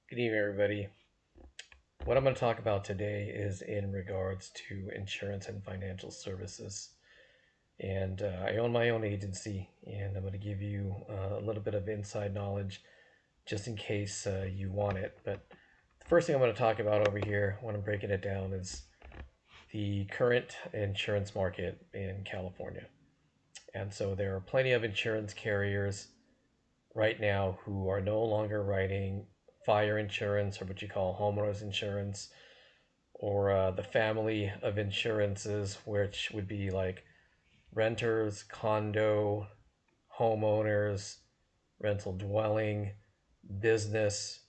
Good evening, everybody. What I'm going to talk about today is in regards to insurance and financial services. And I own my own agency, and I'm going to give you a little bit of inside knowledge just in case you want it. But the first thing I'm going to talk about over here when I'm breaking it down is the current insurance market in California. And so there are plenty of insurance carriers right now who are no longer writing fire insurance or what you call homeowners insurance or the family of insurances, which would be like renters, condo, homeowners, rental dwelling, business,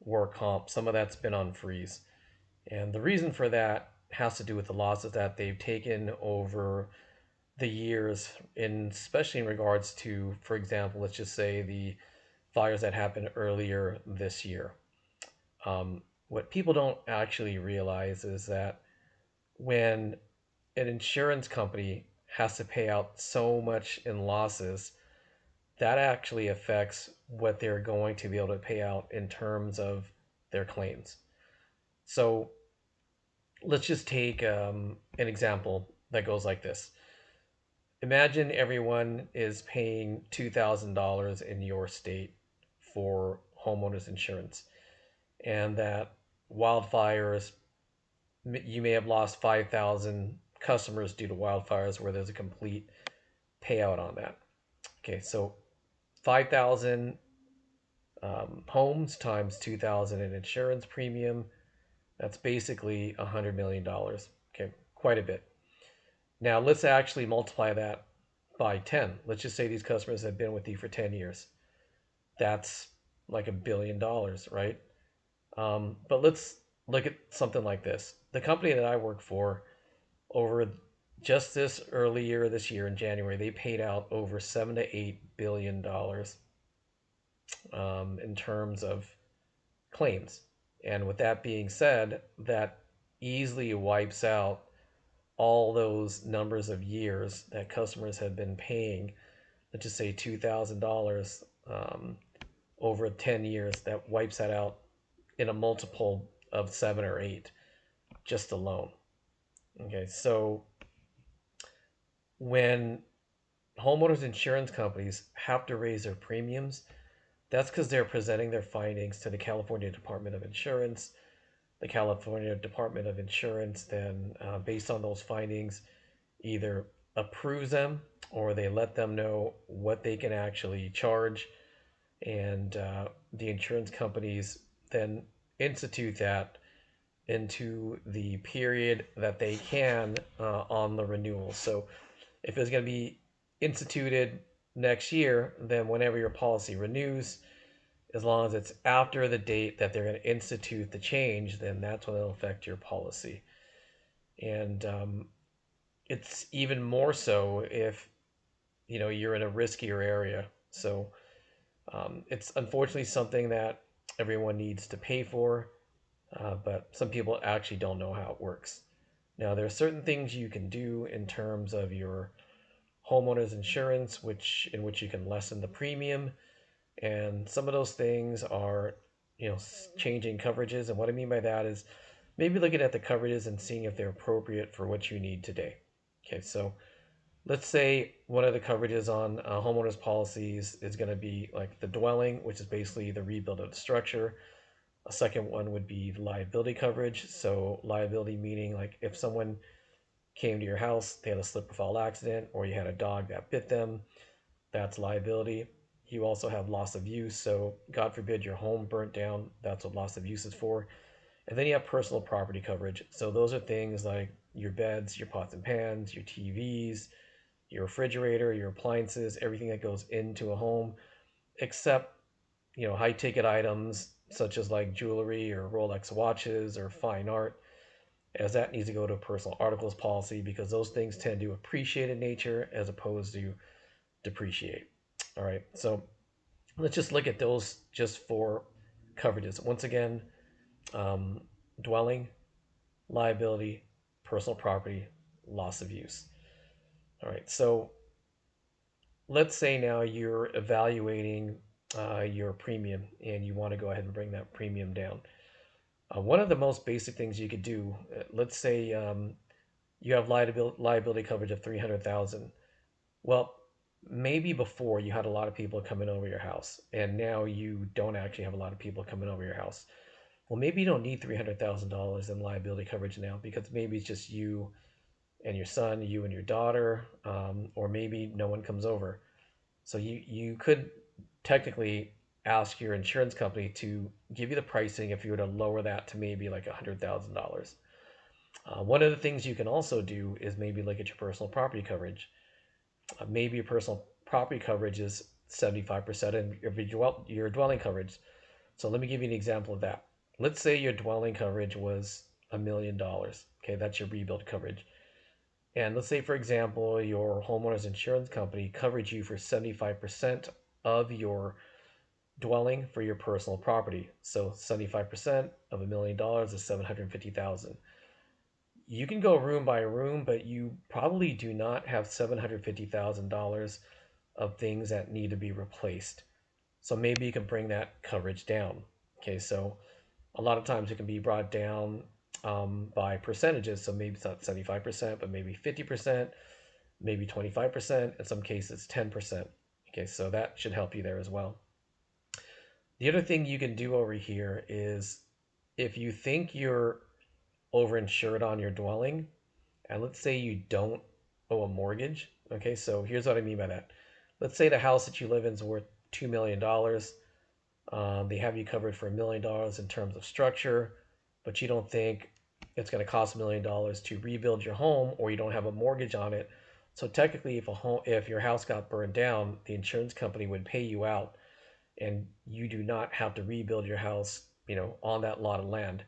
work comp. Some of that's been on freeze. And the reason for that has to do with the losses that they've taken over the years, especially in regards to, for example, let's just say the fires that happened earlier this year. What people don't actually realize is that when an insurance company has to pay out so much in losses, that actually affects what they're going to be able to pay out in terms of their claims. So let's just take an example that goes like this. Imagine everyone is paying $2,000 in your state for homeowners insurance, and that wildfires, you may have lost 5,000 customers due to wildfires where there's a complete payout on that. Okay, so 5,000 homes times 2,000 in insurance premium, that's basically $100 million. Okay, quite a bit. Now let's actually multiply that by 10. Let's just say these customers have been with you for 10 years. That's like $1 billion, right? But let's look at something like this. The company that I work for, over just this earlier this year in January, they paid out over $7 to $8 billion in terms of claims. And with that being said, that easily wipes out all those numbers of years that customers have been paying. Let's just say $2,000 over 10 years. That wipes that out in a multiple of 7 or 8 just alone. Okay, so when homeowners insurance companies have to raise their premiums, that's because they're presenting their findings to the California Department of Insurance. The California Department of Insurance then, based on those findings, either approves them or they let them know what they can actually charge. And the insurance companies then institute that into the period that they can on the renewal. So if it's going to be instituted next year, then whenever your policy renews, as long as it's after the date that they're going to institute the change, then that's when it'll affect your policy. And it's even more so if you're in a riskier area. So it's unfortunately something that everyone needs to pay for, but some people actually don't know how it works. Now, there are certain things you can do in terms of your homeowner's insurance, in which you can lessen the premium, and some of those things are, changing coverages. And what I mean by that is maybe looking at the coverages and seeing if they're appropriate for what you need today. Okay, so let's say one of the coverages on homeowners policies is going to be like the dwelling, which is basically the rebuild of the structure. A second one would be liability coverage. So liability meaning like if someone came to your house, they had a slip or fall accident, or you had a dog that bit them, that's liability. You also have loss of use. So God forbid your home burnt down, that's what loss of use is for. And then you have personal property coverage. So those are things like your beds, your pots and pans, your TVs, your refrigerator, your appliances, everything that goes into a home, except high ticket items such as like jewelry or Rolex watches or fine art, as that needs to go to a personal articles policy because those things tend to appreciate in nature as opposed to depreciate. All right, so let's just look at those just for coverages. Once again, um, dwelling, liability, personal property, loss of use. All right, so let's say now you're evaluating your premium, and you want to go ahead and bring that premium down. One of the most basic things you could do, let's say you have liability coverage of 300,000. Well, maybe before you had a lot of people coming over your house, and now you don't actually have a lot of people coming over your house. Well, maybe you don't need $300,000 in liability coverage now because maybe it's just you and your son, you and your daughter, or maybe no one comes over. So you could technically ask your insurance company to give you the pricing if you were to lower that to maybe like $100,000. One of the things you can also do is maybe look at your personal property coverage. Maybe your personal property coverage is 75% of your dwelling coverage. So let me give you an example of that. Let's say your dwelling coverage was $1 million. Okay, that's your rebuild coverage. And let's say, for example, your homeowner's insurance company covered you for 75% of your dwelling for your personal property. So 75% of $1 million is 750,000. You can go room by room, but you probably do not have $750,000 of things that need to be replaced. So maybe you can bring that coverage down. Okay, so a lot of times it can be brought down by percentages. So maybe it's not 75%, but maybe 50%, maybe 25%. In some cases, 10%. Okay, so that should help you there as well. The other thing you can do over here is if you think you're overinsured on your dwelling, and let's say you don't owe a mortgage. Okay, so here's what I mean by that. Let's say the house that you live in is worth $2 million. They have you covered for $1 million in terms of structure, but you don't think it's going to cost $1 million to rebuild your home, or you don't have a mortgage on it. So technically, if your house got burned down, the insurance company would pay you out, and you do not have to rebuild your house, on that lot of land.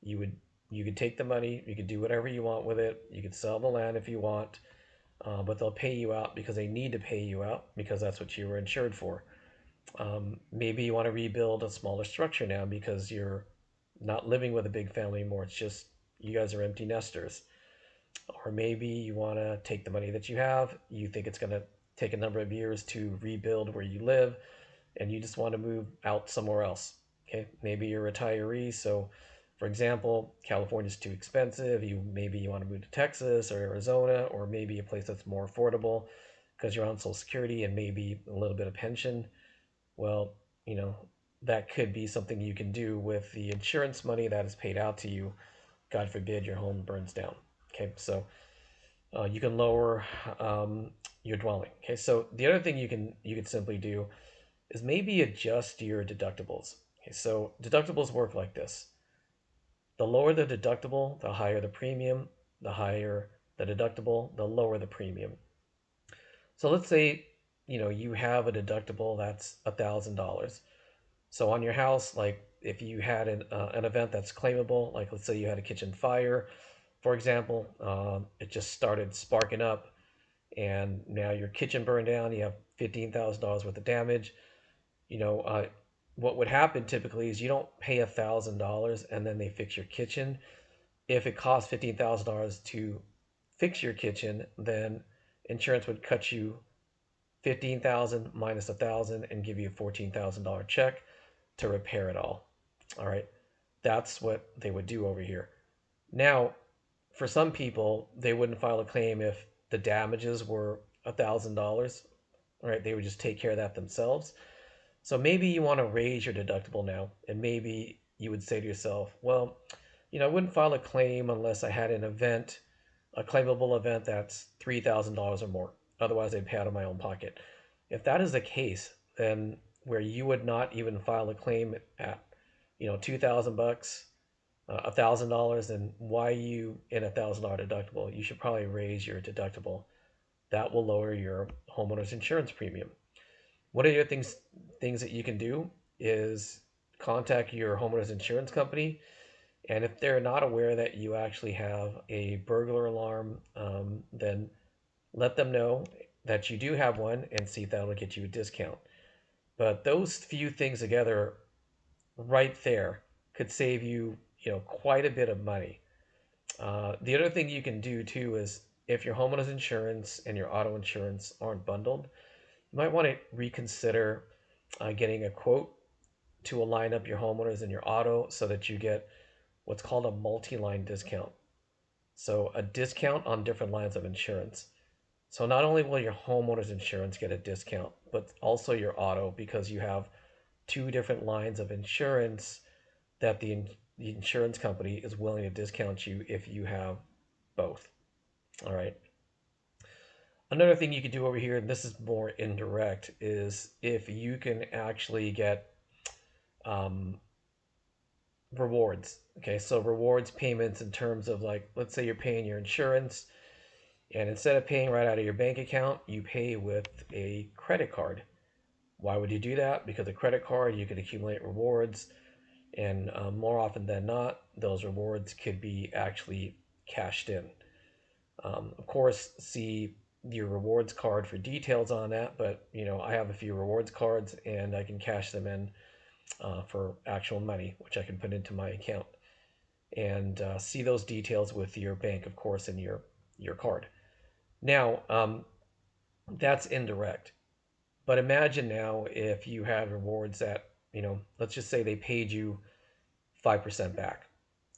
You would you could take the money, you could do whatever you want with it. You could sell the land if you want, but they'll pay you out because they need to pay you out because that's what you were insured for. Maybe you want to rebuild a smaller structure now because you're not living with a big family anymore. It's just you guys are empty nesters. Or maybe you want to take the money that you have. You think it's going to take a number of years to rebuild where you live, and you just want to move out somewhere else. Okay, maybe you're a retiree. So, for example, California's too expensive. You want to move to Texas or Arizona, or maybe a place that's more affordable because you're on Social Security and maybe a little bit of pension. Well, you know, that could be something you can do with the insurance money that is paid out to you. God forbid your home burns down. Okay, so you can lower your dwelling. Okay, so the other thing you can simply do is maybe adjust your deductibles. Okay, so deductibles work like this: the lower the deductible, the higher the premium. The higher the deductible, the lower the premium. So let's say you have a deductible that's $1,000. So on your house, like if you had an event that's claimable, like let's say you had a kitchen fire, for example, it just started sparking up, and now your kitchen burned down. You have $15,000 worth of damage. You know, uh, what would happen typically is you don't pay $1,000 and then they fix your kitchen. If it costs $15,000 to fix your kitchen, then insurance would cut you 15,000 minus 1,000 and give you a $14,000 check to repair it all. All right, that's what they would do over here. Now, for some people, they wouldn't file a claim if the damages were $1,000. All right, they would just take care of that themselves. So maybe you want to raise your deductible now, and maybe you would say to yourself, well, I wouldn't file a claim unless I had an event, a claimable event that's $3,000 or more. Otherwise, I'd pay out of my own pocket. If that is the case, then where you would not even file a claim at, 2,000 bucks, $1,000, then why you in $1,000 deductible? You should probably raise your deductible. That will lower your homeowner's insurance premium. One of the other things that you can do is contact your homeowner's insurance company, and if they're not aware that you actually have a burglar alarm, then let them know that you do have one and see if that'll get you a discount. But those few things together, right there, could save you, quite a bit of money. The other thing you can do too is if your homeowner's insurance and your auto insurance aren't bundled, you might want to reconsider getting a quote to align up your homeowners and your auto so that you get what's called a multi-line discount. So a discount on different lines of insurance. So not only will your homeowner's insurance get a discount, but also your auto because you have two different lines of insurance that the insurance company is willing to discount you if you have both. All right. Another thing you could do over here, and this is more indirect, is if you can actually get um, rewards. Okay, so rewards payments in terms of like, let's say you're paying your insurance, and instead of paying right out of your bank account, you pay with a credit card. Why would you do that? Because a credit card, you can accumulate rewards, and more often than not, those rewards could be actually cashed in. Of course, see your rewards card for details on that, but I have a few rewards cards and I can cash them in for actual money, which I can put into my account and see those details with your bank, of course, in your card. Now, that's indirect. But imagine now if you had rewards that, let's just say they paid you 5% back,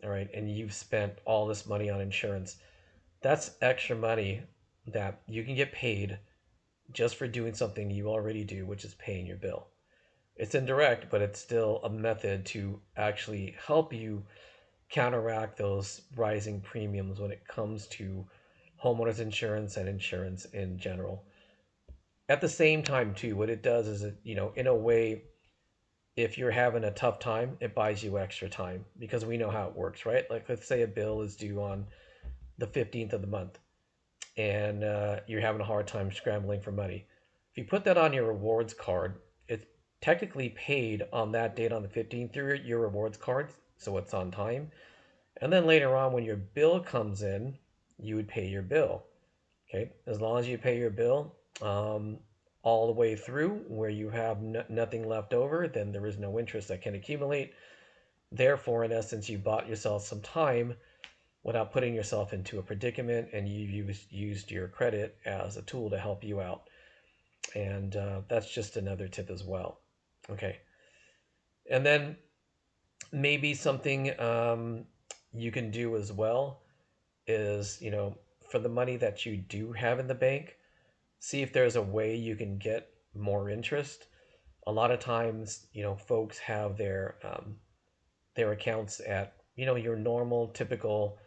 all right, and you've spent all this money on insurance. That's extra money that you can get paid just for doing something you already do, which is paying your bill. It's indirect, but it's still a method to actually help you counteract those rising premiums when it comes to homeowners insurance and insurance in general. At the same time, too, what it does is, in a way, if you're having a tough time, it buys you extra time because we know how it works, right? Like, let's say a bill is due on the 15th of the month and you're having a hard time scrambling for money. If you put that on your rewards card, it's technically paid on that date on the 15th through your rewards card, so it's on time. And then later on, when your bill comes in, you would pay your bill. Okay, as long as you pay your bill all the way through where you have nothing left over, then there is no interest that can accumulate. Therefore, in essence, you bought yourself some time without putting yourself into a predicament, and you used your credit as a tool to help you out. And that's just another tip as well. Okay, and then maybe something you can do as well is, for the money that you do have in the bank, see if there's a way you can get more interest. A lot of times, folks have their accounts at your normal typical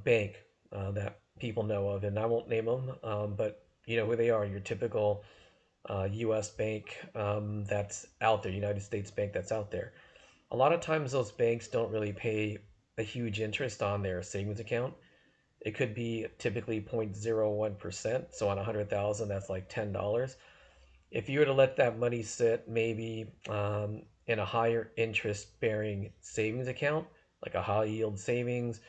bank that people know of, and I won't name them, but you know who they are. Your typical U.S. bank that's out there, United States bank that's out there. A lot of times, those banks don't really pay a huge interest on their savings account. It could be typically 0.01%. So on 100,000, that's like $10. If you were to let that money sit maybe in a higher interest bearing savings account, like a high yield savings,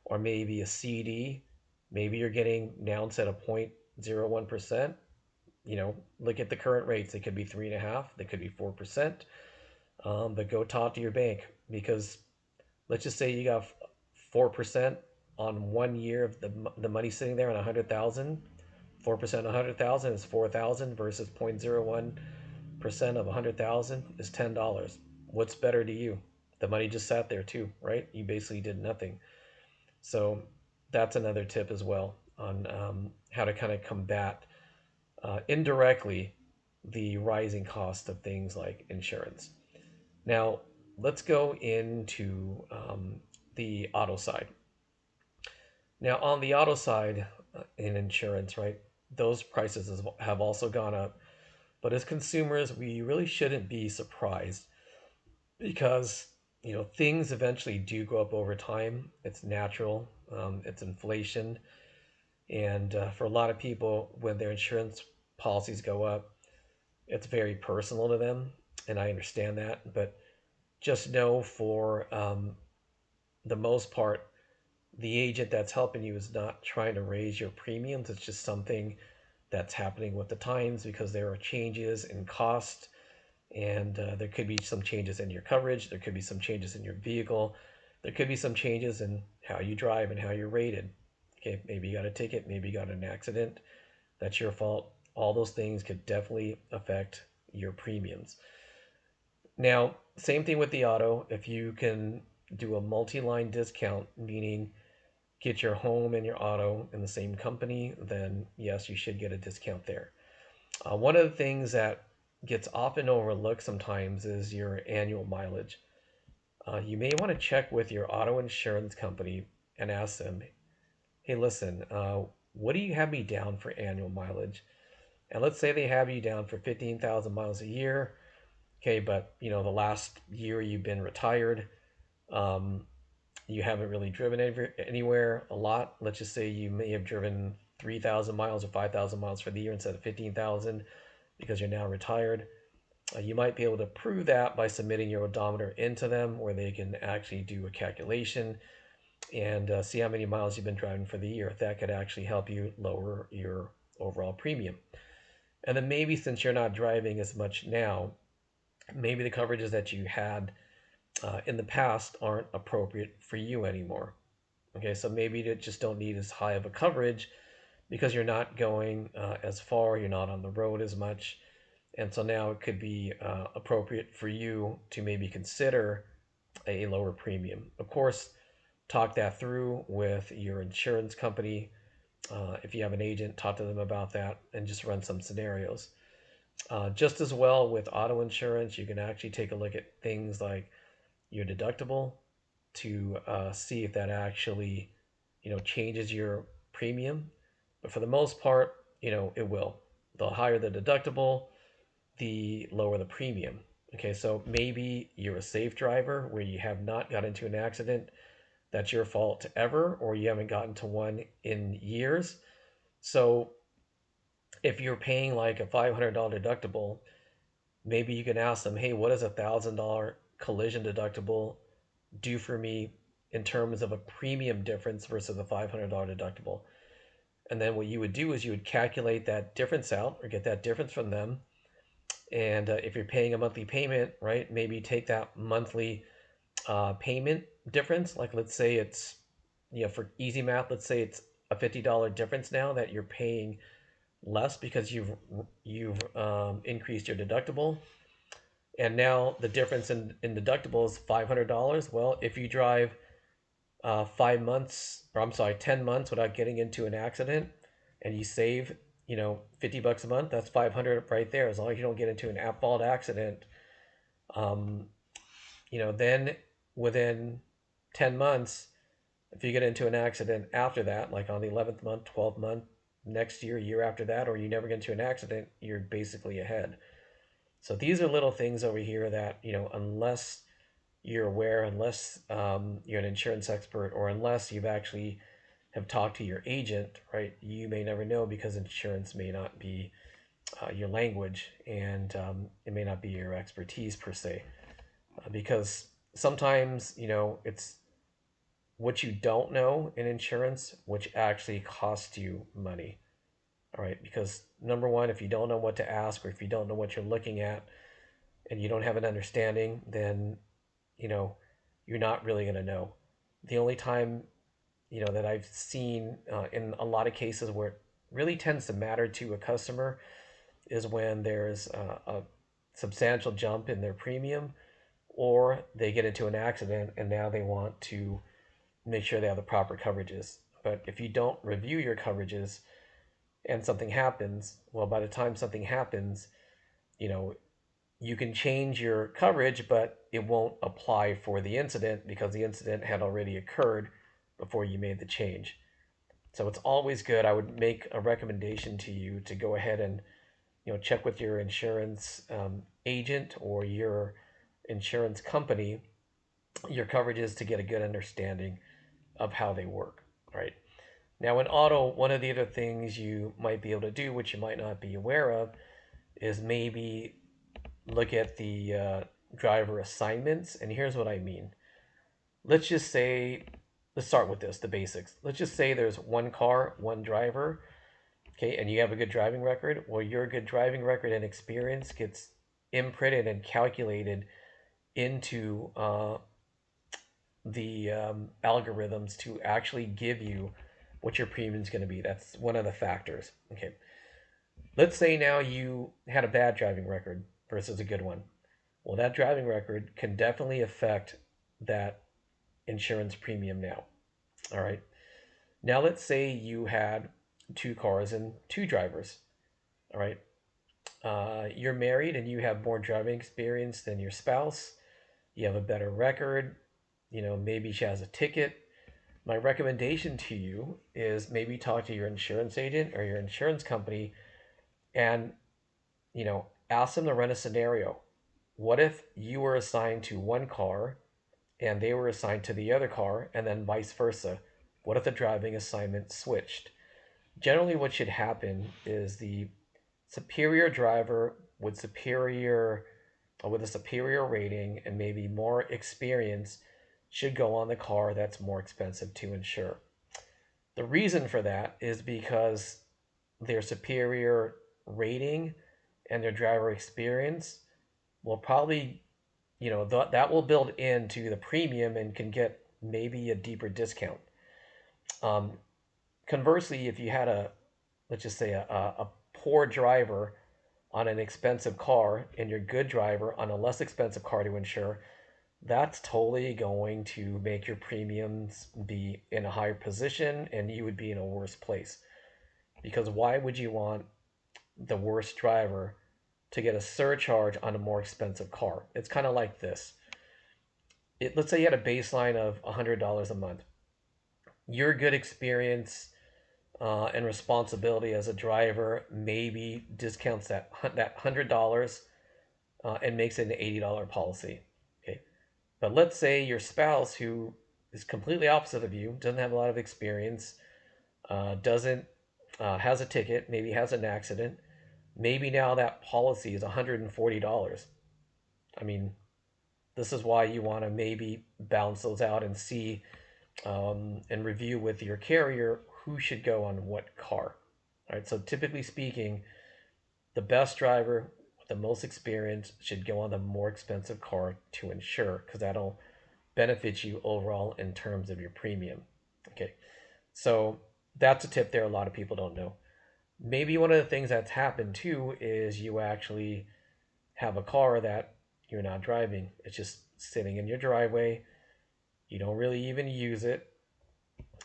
or maybe a CD, maybe you're getting now instead of 0.01%, look at the current rates. They could be 3.5, they could be 4%. But go talk to your bank because let's just say you got 4% on 1 year of the money sitting there on 100,000. 4% on 100,000 is 4,000 versus 0.01% of 100,000 is $10. What's better to you? The money just sat there too, right? You basically did nothing. So that's another tip as well on how to kind of combat indirectly the rising cost of things like insurance. Now, let's go into the auto side. Now, on the auto side in insurance, right, those prices have also gone up. But as consumers, we really shouldn't be surprised because, things eventually do go up over time. It's natural, it's inflation. And for a lot of people, when their insurance policies go up, it's very personal to them. And I understand that. But just know for the most part, the agent that's helping you is not trying to raise your premiums. It's just something that's happening with the times because there are changes in cost and there could be some changes in your coverage. There could be some changes in your vehicle. There could be some changes in how you drive and how you're rated. Okay, maybe you got a ticket, maybe you got an accident. That's your fault. All those things could definitely affect your premiums. Now, same thing with the auto. If you can do a multi-line discount, meaning get your home and your auto in the same company, then yes, you should get a discount there. One of the things that gets often overlooked sometimes is your annual mileage. You may want to check with your auto insurance company and ask them, hey, listen, what do you have me down for annual mileage? And let's say they have you down for 15,000 miles a year. Okay, but the last year you've been retired. Um, you haven't really driven anywhere a lot. Let's just say you may have driven 3,000 miles or 5,000 miles for the year instead of 15,000 because you're now retired. You might be able to prove that by submitting your odometer into them, where they can actually do a calculation and see how many miles you've been driving for the year. That could actually help you lower your overall premium. And then maybe since you're not driving as much now, maybe the coverages that you had in the past aren't appropriate for you anymore. Okay, so maybe you just don't need as high of a coverage because you're not going as far, you're not on the road as much. And so now it could be appropriate for you to maybe consider a lower premium. Of course, talk that through with your insurance company. If you have an agent, talk to them about that and just run some scenarios. Just as well with auto insurance, you can actually take a look at things like your deductible to see if that actually, changes your premium. But for the most part, it will. The higher the deductible, the lower the premium. Okay, so maybe you're a safe driver where you have not got into an accident that's your fault ever, or you haven't gotten to one in years. So if you're paying like a $500 deductible, maybe you can ask them, hey, what does $1,000 collision deductible do for me in terms of a premium difference versus a $500 deductible? And then what you would do is you would calculate that difference out or get that difference from them. And if you're paying a monthly payment, right, maybe take that monthly payment difference. Like let's say it's, for easy math, let's say it's a $50 difference now that you're paying less because you've increased your deductible, and now the difference in deductible is $500. Well, if you drive 5 months, or I'm sorry, 10 months without getting into an accident, and you save, $50 a month, that's 500 right there. As long as you don't get into an at-fault accident, um, then within 10 months, if you get into an accident after that, like on the 11th month, 12th month, next year, year after that, or you never get into an accident, you're basically ahead. So these are little things over here that, unless you're aware, unless you're an insurance expert, or unless you've actually have talked to your agent, right, you may never know because insurance may not be your language, and it may not be your expertise per se. Because sometimes, it's what you don't know in insurance, which actually costs you money. All right, because number one, if you don't know what to ask, or if you don't know what you're looking at, and you don't have an understanding, then you know you're not really going to know. The only time that I've seen in a lot of cases where it really tends to matter to a customer is when there's a substantial jump in their premium, or they get into an accident and now they want to make sure they have the proper coverages. But if you don't review your coverages and something happens, well, by the time something happens, you know, you can change your coverage, but it won't apply for the incident because the incident had already occurred before you made the change. So it's always good. I would make a recommendation to you to go ahead and check with your insurance agent or your insurance company your coverages to get a good understanding of how they work. Right now, in auto, one of the other things you might be able to do, which you might not be aware of, is maybe look at the driver assignments. And here's what I mean. Let's just say, let's start with this, the basics. Let's just say there's one car, one driver, okay, and you have a good driving record. Well, your good driving record and experience gets imprinted and calculated into the algorithms to actually give you what your premium is going to be. That's one of the factors. Okay. Let's say now you had a bad driving record. versus a good one. Well, that driving record can definitely affect that insurance premium now. All right. Now, let's say you had two cars and two drivers. All right. You're married and you have more driving experience than your spouse. You have a better record. Maybe she has a ticket. My recommendation to you is maybe talk to your insurance agent or your insurance company and, ask them to run a scenario. What if you were assigned to one car and they were assigned to the other car, and then vice versa? What if the driving assignment switched? Generally, what should happen is the superior driver with a superior rating and maybe more experience should go on the car that's more expensive to insure. The reason for that is because their superior rating and their driver experience will probably, that will build into the premium and can get maybe a deeper discount. Um, Conversely, if you had let's just say, a poor driver on an expensive car and your good driver on a less expensive car to insure, that's totally going to make your premiums be in a higher position and you would be in a worse place. Because why would you want the worst driver to get a surcharge on a more expensive car? It's kind of like this. Let's say you had a baseline of $100 a month. Your good experience and responsibility as a driver maybe discounts that $100 and makes it an $80 policy. Okay, but let's say your spouse, who is completely opposite of you, doesn't have a lot of experience, doesn't has a ticket, maybe has an accident, maybe now that policy is $140. I mean, this is why you want to maybe balance those out and see and review with your carrier who should go on what car. All right, so typically speaking, the best driver with the most experience should go on the more expensive car to insure, because that'll benefit you overall in terms of your premium. Okay, so that's a tip there a lot of people don't know. Maybe one of the things that's happened too is you actually have a car that you're not driving. It's just sitting in your driveway. You don't really even use it.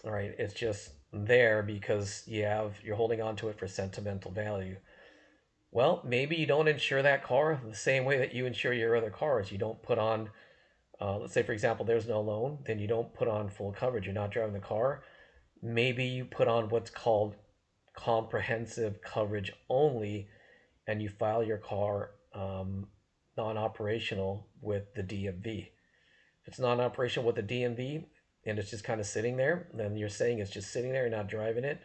All right, it's just there because you're holding on to it for sentimental value. Well, maybe you don't insure that car the same way that you insure your other cars. You don't put on, let's say, for example, there's no loan, then you don't put on full coverage. You're not driving the car. Maybe you put on what's called comprehensive coverage only, and you file your car non-operational with the DMV. If it's non-operational with the DMV and it's just kind of sitting there, then you're saying it's just sitting there, you're not driving it.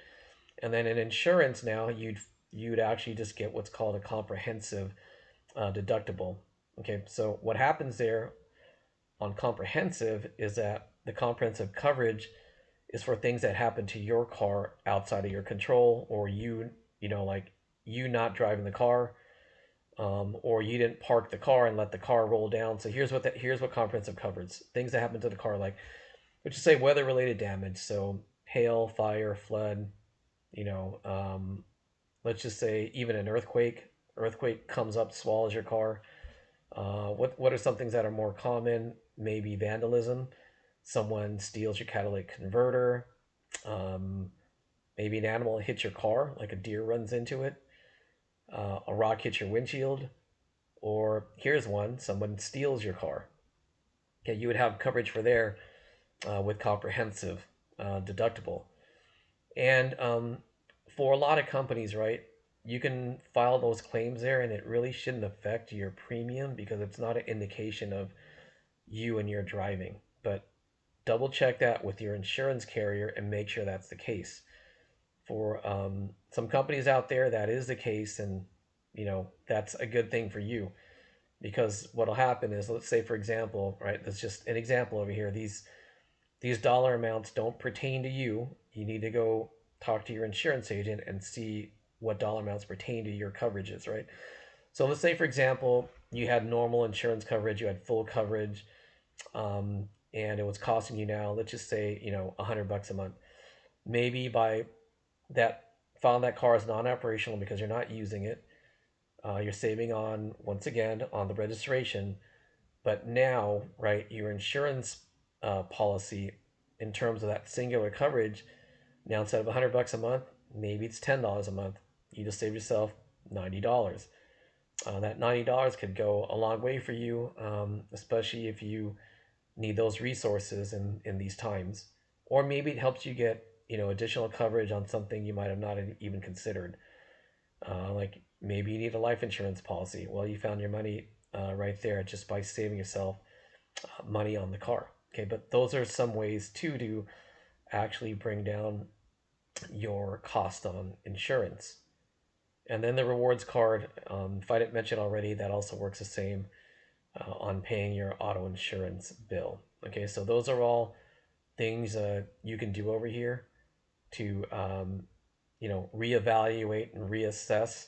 And then in insurance now, you'd actually just get what's called a comprehensive deductible. Okay, so what happens there on comprehensive is that the comprehensive coverage is for things that happen to your car outside of your control, or like you not driving the car, or you didn't park the car and let the car roll down. So here's what comprehensive covers: things that happen to the car, like, let's just say, weather related damage. So hail, fire, flood. You know, let's just say even an earthquake. Earthquake comes up, swallows your car. What are some things that are more common? Maybe vandalism. Someone steals your catalytic converter. Um, Maybe an animal hits your car, like a deer runs into it. A rock hits your windshield. Or here's one: someone steals your car. Okay, you would have coverage for there with comprehensive deductible. And for a lot of companies, right, you can file those claims there, and it really shouldn't affect your premium because it's not an indication of you and your driving. But double check that with your insurance carrier and make sure that's the case. For some companies out there, that is the case, and that's a good thing for you, because what'll happen is, let's say, for example, right, that's just an example over here. These dollar amounts don't pertain to you. You need to go talk to your insurance agent and see what dollar amounts pertain to your coverages, right? So let's say, for example, you had normal insurance coverage, you had full coverage, and it was costing you now, let's just say, $100 a month. Maybe by that, found that car is non-operational because you're not using it. You're saving on, once again, on the registration, but now, right, your insurance policy in terms of that singular coverage, now instead of $100 a month, maybe it's $10 a month. You just save yourself $90. That $90 could go a long way for you, especially if you need those resources in these times. Or maybe it helps you get additional coverage on something you might have not even considered. Like maybe you need a life insurance policy. Well, you found your money right there just by saving yourself money on the car. Okay, but those are some ways too to actually bring down your cost on insurance. And then the rewards card, if I didn't mention already, that also works the same on paying your auto insurance bill. Okay, so those are all things you can do over here to reevaluate and reassess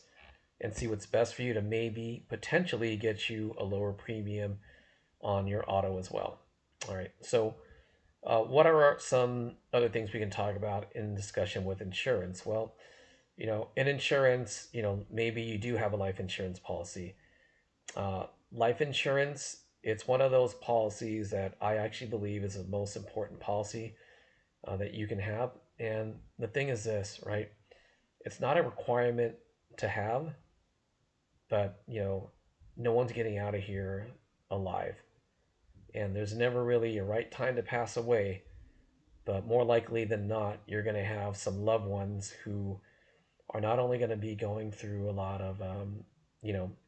and see what's best for you to maybe potentially get you a lower premium on your auto as well. All right, so what are some other things we can talk about in discussion with insurance? Well, in insurance, maybe you do have a life insurance policy. Life insurance, it's one of those policies that I actually believe is the most important policy that you can have. And the thing is this, right? It's not a requirement to have, but no one's getting out of here alive. And there's never really a right time to pass away, but more likely than not, you're going to have some loved ones who are not only going to be going through a lot of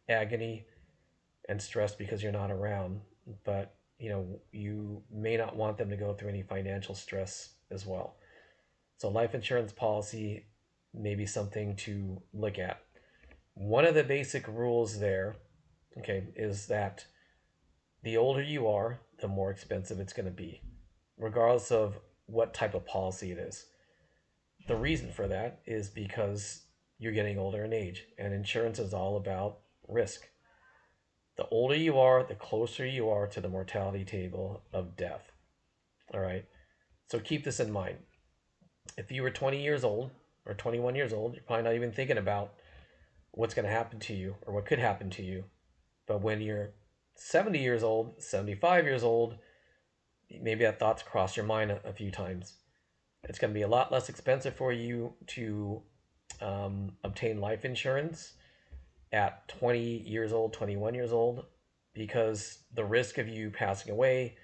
agony and stress because you're not around, but you may not want them to go through any financial stress as well. So life insurance policy may be something to look at. One of the basic rules there, okay, is that the older you are, the more expensive it's going to be, regardless of what type of policy it is. The reason for that is because you're getting older in age, and insurance is all about risk. The older you are, the closer you are to the mortality table of death. All right. So keep this in mind. If you were 20 years old or 21 years old, you're probably not even thinking about what's going to happen to you or what could happen to you. But when you're 70 years old, 75 years old, maybe that thought's crossed your mind a few times. It's going to be a lot less expensive for you to obtain life insurance at 20 years old, 21 years old, because the risk of you passing away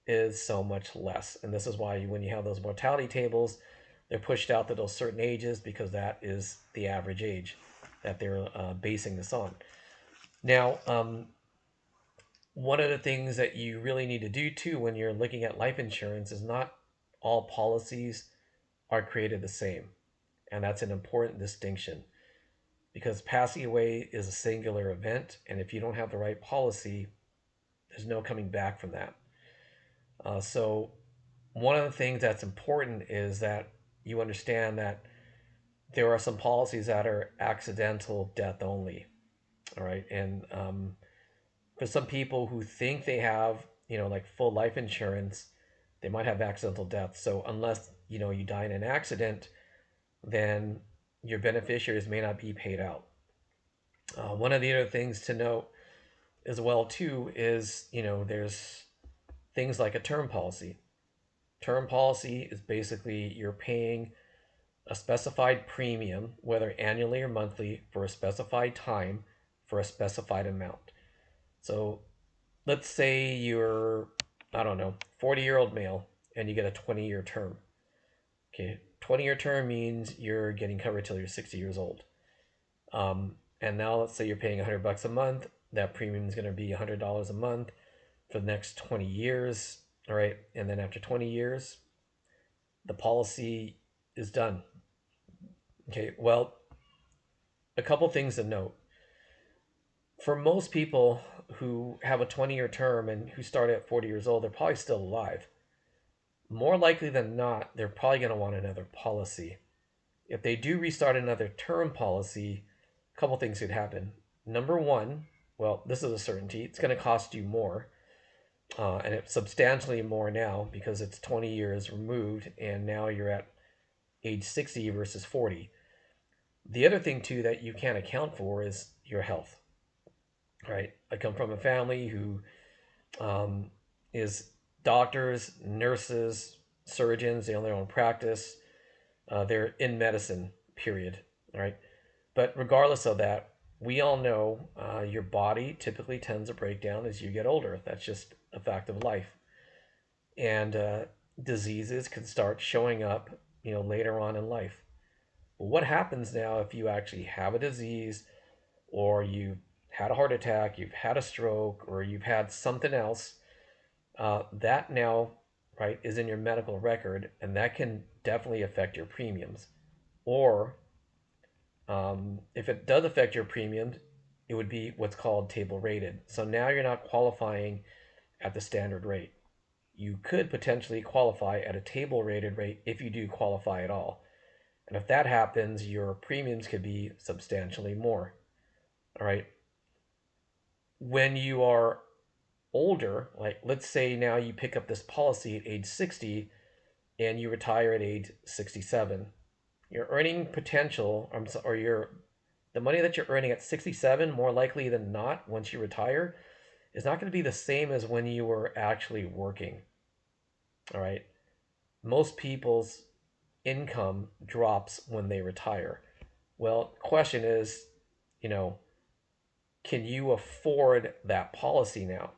is so much less. And this is why when you have those mortality tables, they're pushed out to those certain ages because that is the average age that they're basing this on. Now, one of the things that you really need to do too when you're looking at life insurance is not all policies are created the same. And that's an important distinction because passing away is a singular event. And if you don't have the right policy, there's no coming back from that. So one of the things that's important is that you understand that there are some policies that are accidental death only. All right. And for some people who think they have, like full life insurance, they might have accidental death. So unless, you die in an accident, then your beneficiaries may not be paid out. One of the other things to note as well too is, there's things like a term policy. Term policy is basically you're paying a specified premium, whether annually or monthly, for a specified time for a specified amount. So let's say you're, I don't know, 40-year-old male and you get a 20-year term. Okay, 20-year term means you're getting covered till you're 60 years old. And now let's say you're paying $100 a month. That premium is going to be $100 a month for the next 20 years. All right, and then after 20 years, the policy is done. Okay, well, a couple things to note. For most people who have a 20-year term and who start at 40 years old, they're probably still alive. More likely than not, they're probably going to want another policy. If they do restart another term policy, a couple things could happen. Number one, well, this is a certainty, it's going to cost you more. And it's substantially more now because it's 20 years removed and now you're at age 60 versus 40. The other thing too that you can't account for is your health. Right? I come from a family who um, is doctors, nurses, surgeons. They own their own practice. They're in medicine. Period. All right. But regardless of that, we all know your body typically tends to break down as you get older. That's just a fact of life. And diseases can start showing up, later on in life. But what happens now if you actually have a disease, or you've had a heart attack, you've had a stroke, or you've had something else that now, right, is in your medical record, and that can definitely affect your premiums. Or if it does affect your premiums, it would be what's called table rated. So now you're not qualifying at the standard rate. You could potentially qualify at a table rated rate if you do qualify at all. And if that happens, your premiums could be substantially more. All right. When you are older, like let's say now you pick up this policy at age 60 and you retire at age 67, your earning potential, or your the money that you're earning at 67, more likely than not, once you retire, is not going to be the same as when you were actually working. All right. Most people's income drops when they retire. Well, the question is, you know, can you afford that policy now?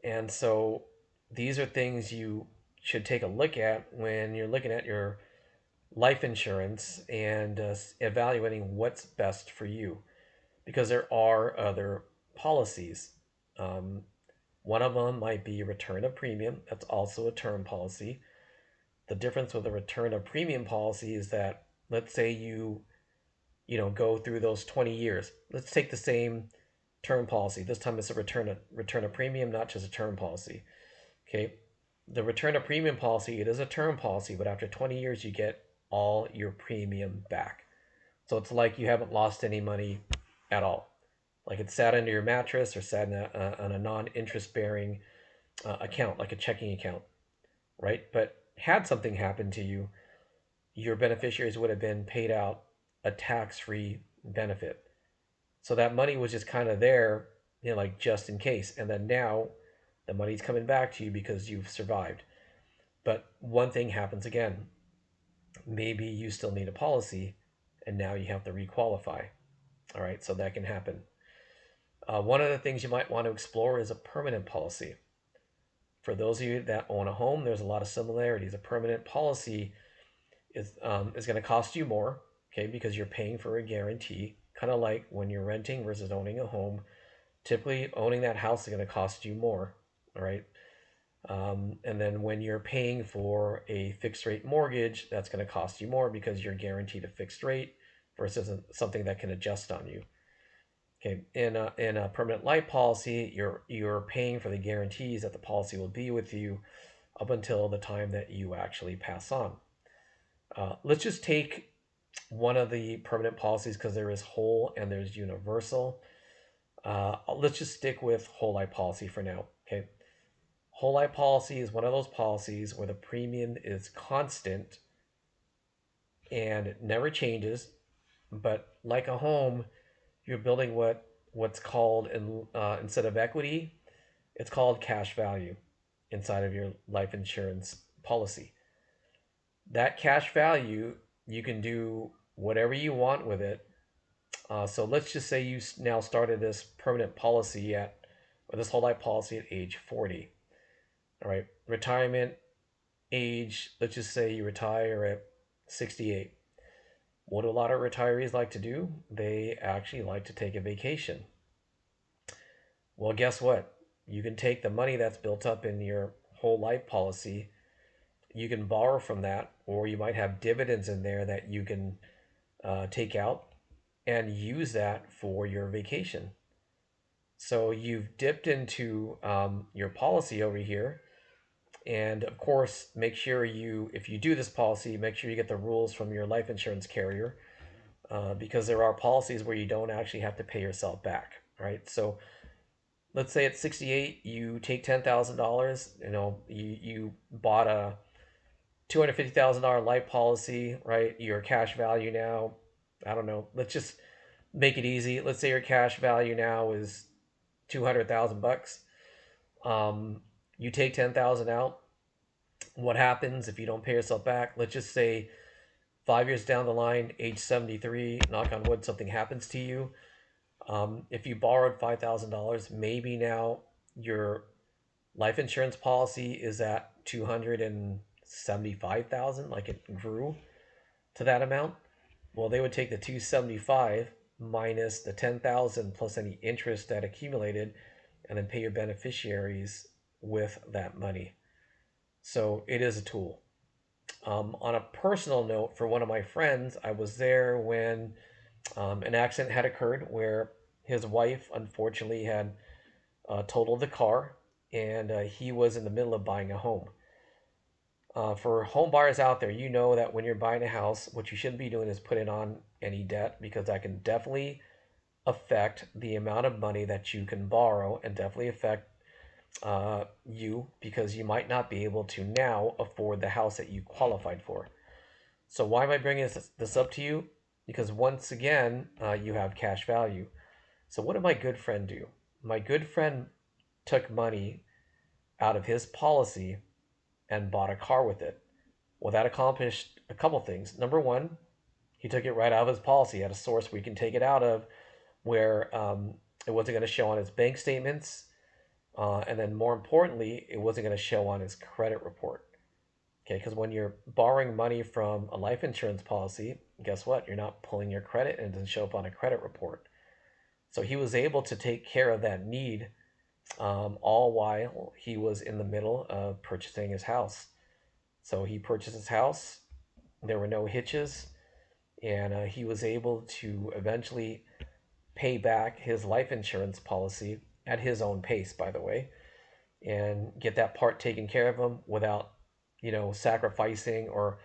And so these are things you should take a look at when you're looking at your life insurance and evaluating what's best for you, because there are other policies. Um, One of them might be return of premium. That's also a term policy. The difference with a return of premium policy is that, let's say go through those 20 years. Let's take the same term policy. This time it's a return of premium, not just a term policy. Okay. The return of premium policy, it is a term policy, but after 20 years, you get all your premium back. So it's like you haven't lost any money at all. Like it's sat under your mattress or sat on a non-interest bearing account, like a checking account, right? But had something happened to you, your beneficiaries would have been paid out a tax-free benefit. So that money was just kind of there, like just in case. And then now the money's coming back to you because you've survived. But one thing happens again. Maybe you still need a policy and now you have to requalify. All right, so that can happen. One of the things you might want to explore is a permanent policy. For those of you that own a home, there's a lot of similarities. A permanent policy is going to cost you more, okay, because you're paying for a guarantee, kind of like when you're renting versus owning a home. Typically, owning that house is going to cost you more, all right? And then when you're paying for a fixed rate mortgage, that's going to cost you more because you're guaranteed a fixed rate versus something that can adjust on you. Okay, in a permanent life policy, you're paying for the guarantees that the policy will be with you up until the time that you actually pass on. Let's just take one of the permanent policies because there is whole and there's universal. Let's just stick with whole life policy for now. Okay, whole life policy is one of those policies where the premium is constant and it never changes. But like a home, you're building what's called instead of equity, it's called cash value inside of your life insurance policy. That cash value, you can do whatever you want with it. So let's just say you now started this permanent policy or this whole life policy at age 40. All right, retirement age, let's just say you retire at 68. What do a lot of retirees like to do? They actually like to take a vacation. Well, guess what? You can take the money that's built up in your whole life policy, you can borrow from that, or you might have dividends in there that you can take out and use that for your vacation. So you've dipped into your policy over here. And of course, make sure if you do this policy, make sure you get the rules from your life insurance carrier, because there are policies where you don't actually have to pay yourself back. Right. So let's say at 68, you take $10,000, you bought a $250,000 life policy, right? Your cash value now, I don't know, let's just Make it easy. Let's say your cash value now is 200,000 bucks. Um, you take 10,000 out. What happens if you don't pay yourself back? Let's just say 5 years down the line, age 73, knock on wood, something happens to you. If you borrowed $5,000, maybe now your life insurance policy is at 275,000, like it grew to that amount. Well, they would take the 275 minus the 10,000 plus any interest that accumulated and then pay your beneficiaries with that money. So it is a tool. On a personal note, for one of my friends, I was there when an accident had occurred where his wife unfortunately had totaled the car, and he was in the middle of buying a home. For home buyers out there, you know that when you're buying a house, what you shouldn't be doing is putting on any debt, because that can definitely affect the amount of money that you can borrow and definitely affect you, because you might not be able to now afford the house that you qualified for. So why am I bringing this up to you? Because once again, you have cash value. So what did my good friend do? My good friend took money out of his policy and bought a car with it. Well, that accomplished a couple things. Number one, he took it right out of his policy. He had a source where he can take it out of, where it wasn't going to show on his bank statements. And then more importantly, it wasn't going to show on his credit report. Okay, because when you're borrowing money from a life insurance policy, guess what? You're not pulling your credit and it doesn't show up on a credit report. So he was able to take care of that need, all while he was in the middle of purchasing his house. So he purchased his house. There were no hitches, and he was able to eventually pay back his life insurance policy at his own pace, by the way, and get that part taken care of him without, sacrificing or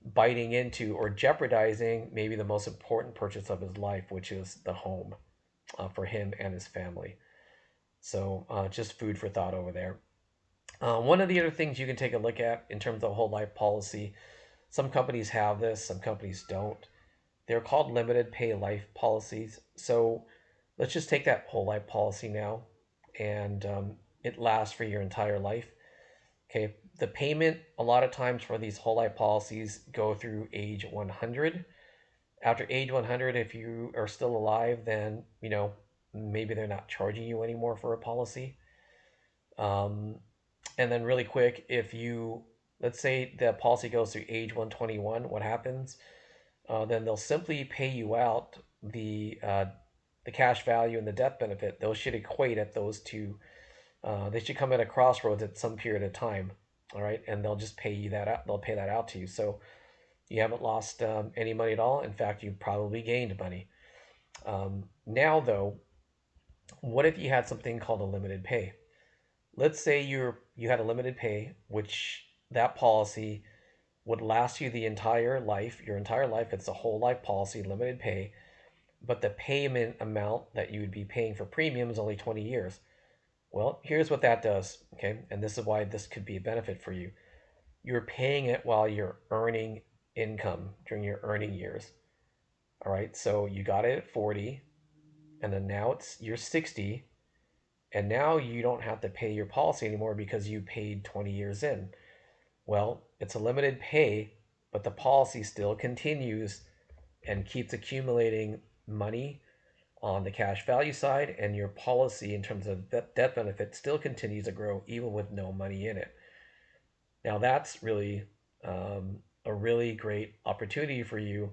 biting into or jeopardizing maybe the most important purchase of his life, which is the home, for him and his family. So just food for thought over there. One of the other things you can take a look at in terms of whole life policy, some companies have this, some companies don't. They're called limited pay life policies. So let's just take that whole life policy now, and it lasts for your entire life. Okay, the payment a lot of times for these whole life policies go through age 100. After age 100, if you are still alive, then maybe they're not charging you anymore for a policy. Um, and then really quick, if you, let's say the policy goes through age 121, what happens? Then they'll simply pay you out the cash value and the death benefit. Those should equate at those two. They should come at a crossroads at some period of time. All right, and they'll just pay you that out. They'll pay that out to you. So you haven't lost any money at all. In fact, you probably gained money. Now, though, what if you had something called a limited pay? Let's say you had a limited pay, which that policy would last you the entire life, your entire life. It's a whole life policy, limited pay, but the payment amount that you would be paying for premium is only 20 years. Well, here's what that does, okay? And this is why this could be a benefit for you. You're paying it while you're earning income during your earning years. All right, so you got it at 40, and then now you're 60, and now you don't have to pay your policy anymore because you paid 20 years in. Well, it's a limited pay, but the policy still continues and keeps accumulating money on the cash value side, and your policy in terms of death benefit still continues to grow even with no money in it. Now, that's really a really great opportunity for you,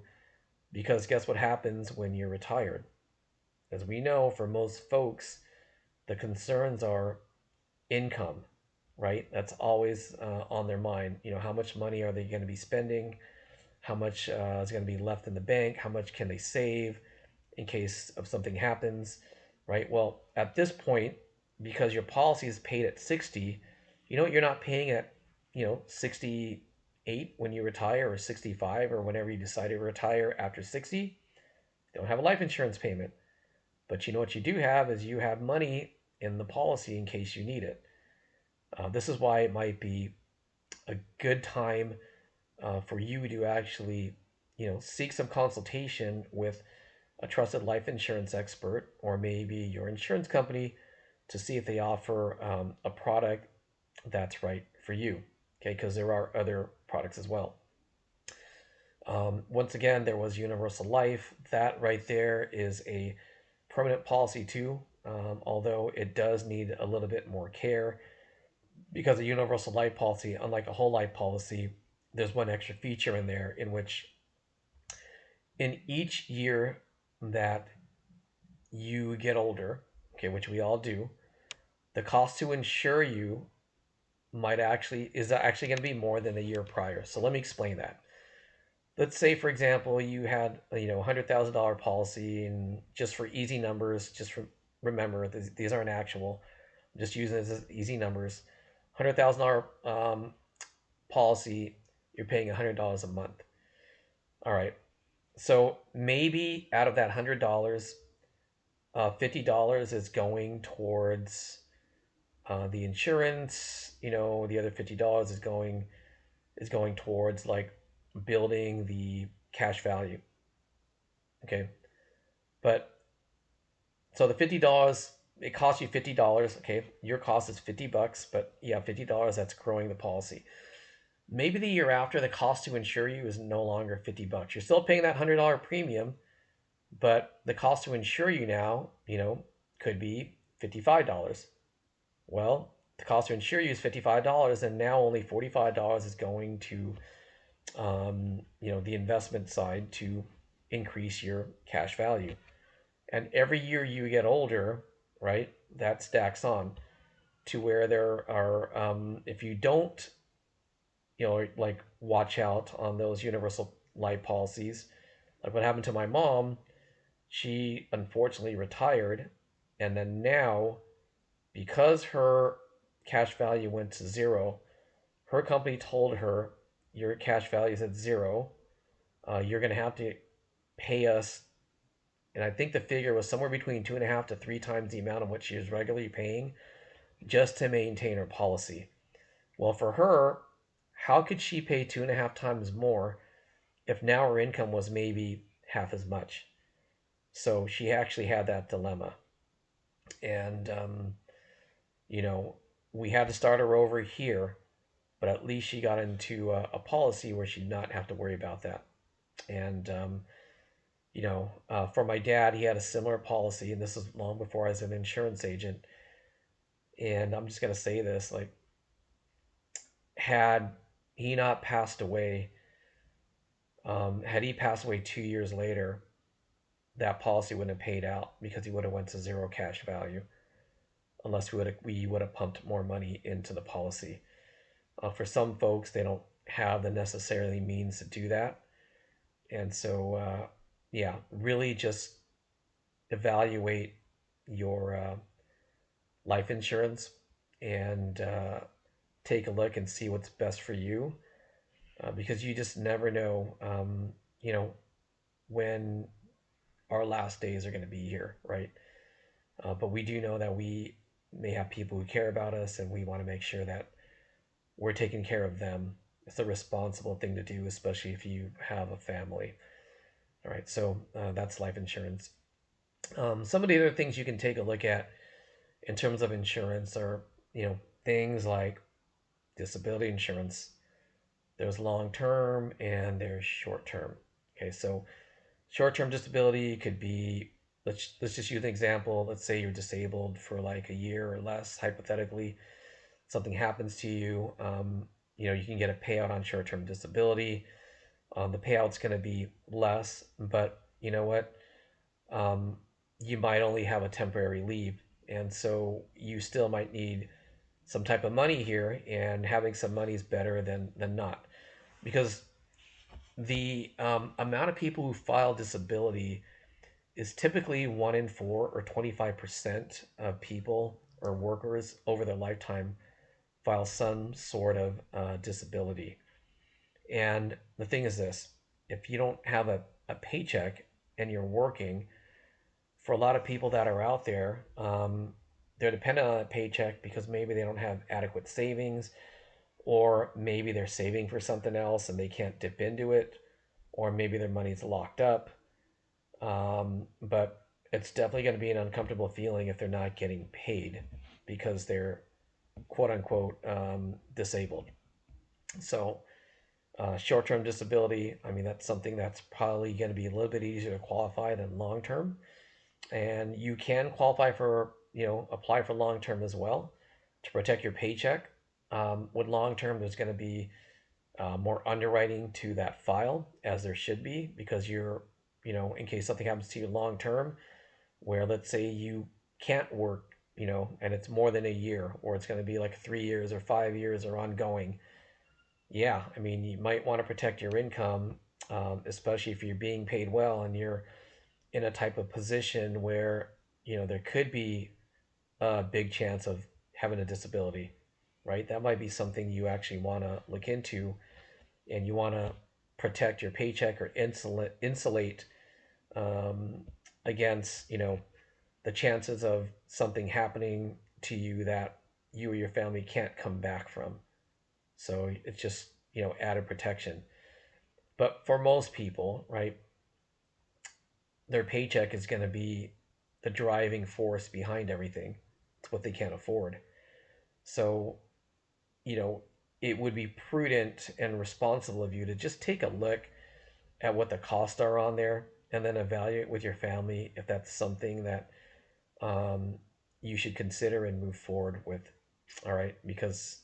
because guess what happens when you're retired? As we know, for most folks, the concerns are income, right? That's always on their mind. How much money are they going to be spending? How much is going to be left in the bank? How much can they save in case of something happens, right? Well, at this point, because your policy is paid at 60, you're not paying at, 68 when you retire, or 65, or whenever you decide to retire after 60. You don't have a life insurance payment. But what you do have is you have money in the policy in case you need it. This is why it might be a good time for you to actually, seek some consultation with a trusted life insurance expert or maybe your insurance company to see if they offer a product that's right for you. Okay, because there are other products as well. Once again, there was Universal Life. That right there is a permanent policy too, although it does need a little bit more care because a universal life policy, unlike a whole life policy, there's one extra feature in there in which in each year that you get older, okay, which we all do, the cost to insure you might actually is actually going to be more than the year prior. So let me explain that. Let's say, for example, you had $100,000 policy, and just for easy numbers, just for remember these aren't actual. I'm just using this as easy numbers. $100,000 policy, you're paying $100 a month. All right. So maybe out of that $100, $50 is going towards the insurance. The other $50 is going towards like building the cash value. Okay, but so the $50, it costs you $50. Okay, your cost is $50, but yeah, $50 that's growing the policy. Maybe the year after, the cost to insure you is no longer $50. You're still paying that $100 premium, but the cost to insure you now, could be $55. Well, the cost to insure you is $55, and now only $45 is going to, the investment side to increase your cash value. And every year you get older, right, that stacks on to where there are, if you don't, like watch out on those universal life policies, like what happened to my mom, she unfortunately retired. And then now, because her cash value went to zero, her company told her, your cash value is at zero. You're going to have to pay us. And I think the figure was somewhere between 2.5 to 3 times the amount of what she was regularly paying just to maintain her policy. Well, for her, how could she pay 2.5 times more if now her income was maybe half as much? So she actually had that dilemma. And, you know, we had to start her over here, but at least she got into a policy where she'd not have to worry about that. And, for my dad, he had a similar policy, and this is long before I was an insurance agent. And I'm just going to say this, like, had he not passed away, had he passed away 2 years later, that policy wouldn't have paid out because he would have went to zero cash value unless we would have pumped more money into the policy. For some folks, they don't have the necessarily means to do that, and so yeah, really just evaluate your life insurance and take a look and see what's best for you, because you just never know, when our last days are going to be here, right? But we do know that we may have people who care about us, and we want to make sure that we're taking care of them. It's a responsible thing to do, especially if you have a family. All right, so that's life insurance. Some of the other things you can take a look at in terms of insurance are, things like disability insurance. There's long term and there's short term. Okay, so short term disability could be, let's just use an example. Let's say you're disabled for like a year or less, hypothetically. Something happens to you. You can get a payout on short term disability. The payout's going to be less, but you know what? You might only have a temporary leave, and so you still might need some type of money here, and having some money is better than not, because the amount of people who file disability is typically 1 in 4 or 25% of people or workers over their lifetime file some sort of disability. And the thing is this, if you don't have a paycheck and you're working, for a lot of people that are out there, they're dependent on a paycheck because maybe they don't have adequate savings, or maybe they're saving for something else and they can't dip into it, or maybe their money's locked up. But it's definitely going to be an uncomfortable feeling if they're not getting paid because they're quote unquote disabled. So, short term disability, I mean, that's something that's probably going to be a little bit easier to qualify than long term. And you can qualify for, apply for long term as well to protect your paycheck. With long term, there's going to be more underwriting to that file as there should be because in case something happens to you long term, where let's say you can't work, and it's more than a year, or it's going to be like 3 years or 5 years or ongoing. Yeah, I mean, you might want to protect your income, especially if you're being paid well and you're in a type of position where, there could be a big chance of having a disability, right? That might be something you actually want to look into and you want to protect your paycheck or insulate um, against, the chances of something happening to you that you or your family can't come back from. So it's just, added protection. But for most people, right, their paycheck is going to be the driving force behind everything. It's what they can't afford. So, you know, it would be prudent and responsible of you to just take a look at what the costs are on there and then evaluate with your family if that's something that um, you should consider and move forward with. All right. Because,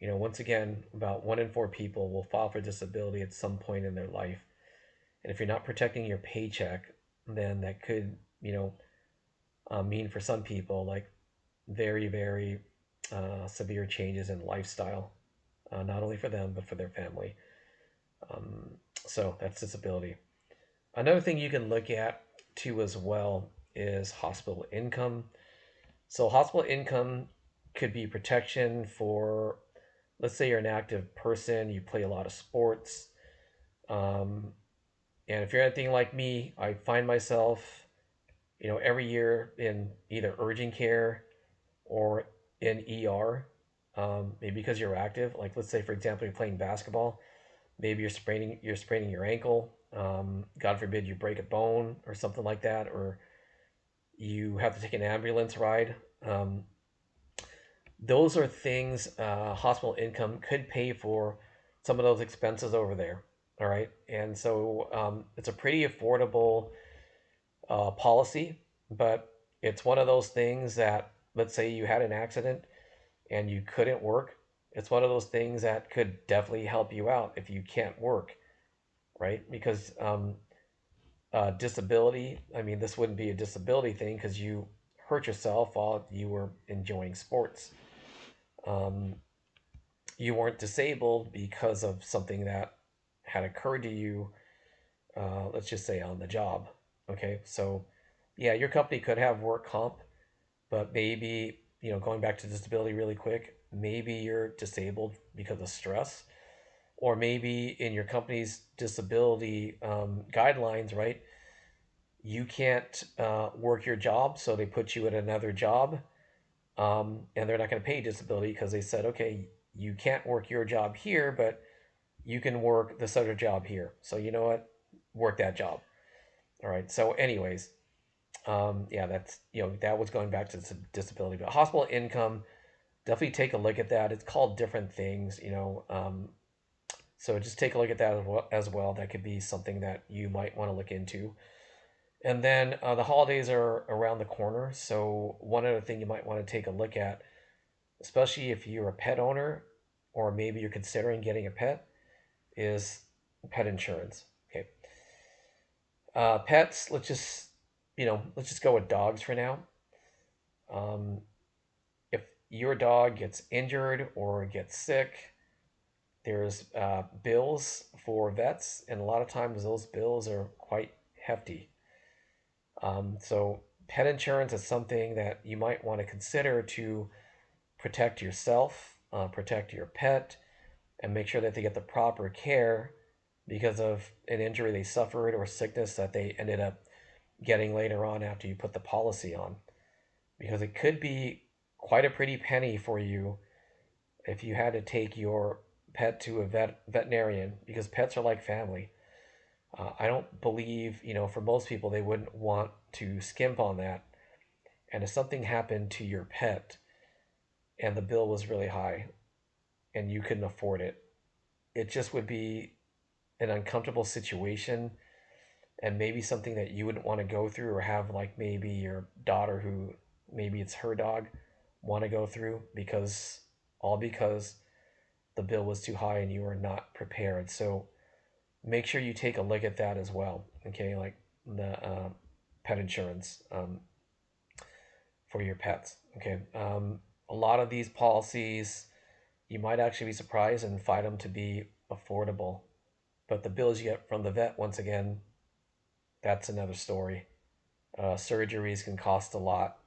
once again, about 1 in 4 people will file for disability at some point in their life. And if you're not protecting your paycheck, then that could, mean for some people like very, very severe changes in lifestyle, not only for them, but for their family. Um, so that's disability. Another thing you can look at too as well is hospital income. So hospital income could be protection for, let's say you're an active person, you play a lot of sports. Um, and if you're anything like me, I find myself, every year in either urgent care or in ER. Maybe because you're active, like let's say for example you're playing basketball, maybe you're spraining your ankle. God forbid you break a bone or something like that, or you have to take an ambulance ride. Um, those are things hospital income could pay for some of those expenses over there. All right, and so it's a pretty affordable policy, but it's one of those things that, let's say you had an accident and you couldn't work, it's one of those things that could definitely help you out if you can't work, right? Because disability, I mean, this wouldn't be a disability thing because you hurt yourself while you were enjoying sports. Um, you weren't disabled because of something that had occurred to you, let's just say on the job. Okay, so yeah, your company could have work comp, but maybe, going back to disability really quick, maybe you're disabled because of stress, or maybe in your company's disability guidelines, right? You can't work your job, so they put you at another job, and they're not going to pay you disability because they said, okay, you can't work your job here, but you can work this other job here. So you know what? Work that job. All right. So, anyways, yeah, that was going back to disability, but hospital income, definitely take a look at that. It's called different things, so just take a look at that as well. That could be something that you might want to look into. And then the holidays are around the corner, so one other thing you might want to take a look at, especially if you're a pet owner or maybe you're considering getting a pet, is pet insurance. Okay, pets. Let's just go with dogs for now. Um, if your dog gets injured or gets sick, there's bills for vets, and a lot of times those bills are quite hefty. So, pet insurance is something that you might want to consider to protect yourself, protect your pet, and make sure that they get the proper care because of an injury they suffered or sickness that they ended up getting later on after you put the policy on. Because it could be quite a pretty penny for you if you had to take your pet to a veterinarian, because pets are like family. I don't believe, for most people, they wouldn't want to skimp on that. And if something happened to your pet and the bill was really high and you couldn't afford it, it just would be an uncomfortable situation and maybe something that you wouldn't want to go through or have like maybe your daughter who maybe it's her dog want to go through because the bill was too high and you were not prepared. So make sure you take a look at that as well. Okay, like the pet insurance for your pets. Okay, a lot of these policies you might actually be surprised and find them to be affordable, but the bills you get from the vet, once again, that's another story. Surgeries can cost a lot.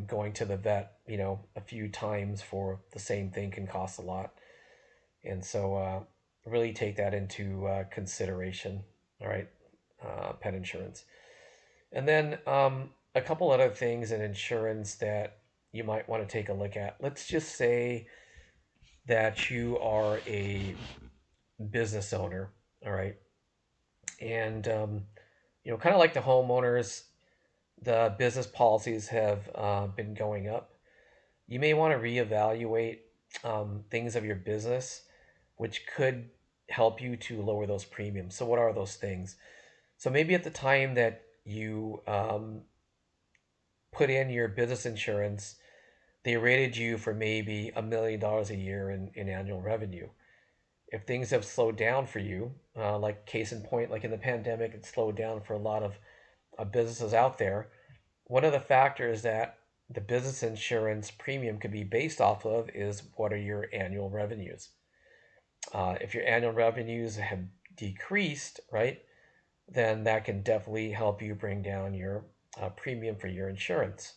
Going to the vet, a few times for the same thing can cost a lot. And so really take that into consideration. All right, pet insurance. And then a couple other things in insurance that you might want to take a look at. Let's just say that you are a business owner, all right, and kind of like the homeowners, the business policies have been going up. You may want to reevaluate things of your business, which could help you to lower those premiums. So, what are those things? So, maybe at the time that you put in your business insurance, they rated you for maybe $1 million a year in annual revenue. If things have slowed down for you, like case in point, like in the pandemic, it slowed down for a lot of businesses out there. One of the factors that the business insurance premium could be based off of is what are your annual revenues. If your annual revenues have decreased, right, then that can definitely help you bring down your premium for your insurance.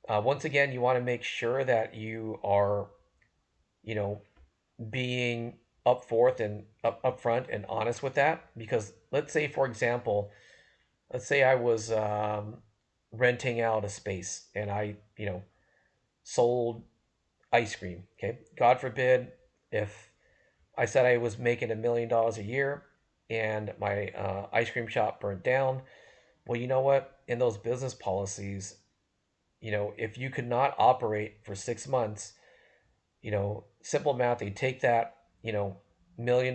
Once again, you want to make sure that you are, you know, being up forth and upfront and honest with that. Because let's say, for example, let's say I was renting out a space and I, sold ice cream. Okay, God forbid if I said I was making $1 million a year and my ice cream shop burnt down. Well, you know what? In those business policies, if you could not operate for 6 months, simple math, they take that, $1 million,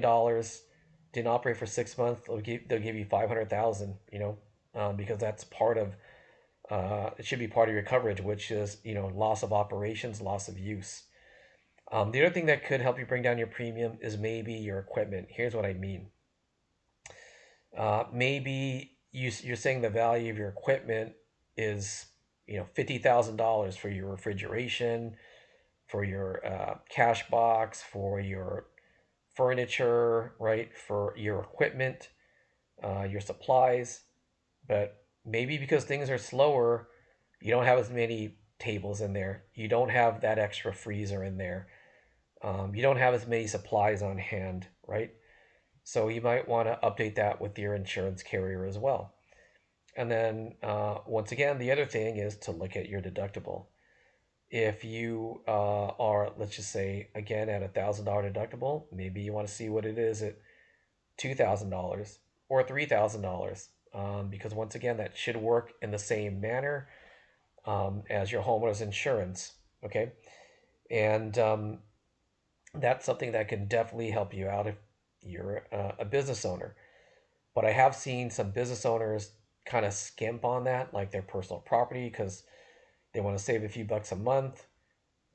didn't operate for 6 months, they'll give you 500,000, because that's part of, it should be part of your coverage, which is, loss of operations, loss of use. The other thing that could help you bring down your premium is maybe your equipment. Here's what I mean. Maybe you're saying the value of your equipment is, $50,000 for your refrigeration, for your cash box, for your furniture, right? For your equipment, your supplies. But maybe because things are slower, you don't have as many tables in there. You don't have that extra freezer in there. You don't have as many supplies on hand, right? So you might want to update that with your insurance carrier as well. And then once again, the other thing is to look at your deductible. If you are, let's just say, again, at $1,000 deductible, maybe you want to see what it is at $2,000 or $3,000, because once again, that should work in the same manner as your homeowner's insurance. Okay, and that's something that can definitely help you out if you're a business owner. But I have seen some business owners kind of skimp on that, like their personal property, because they want to save a few bucks a month.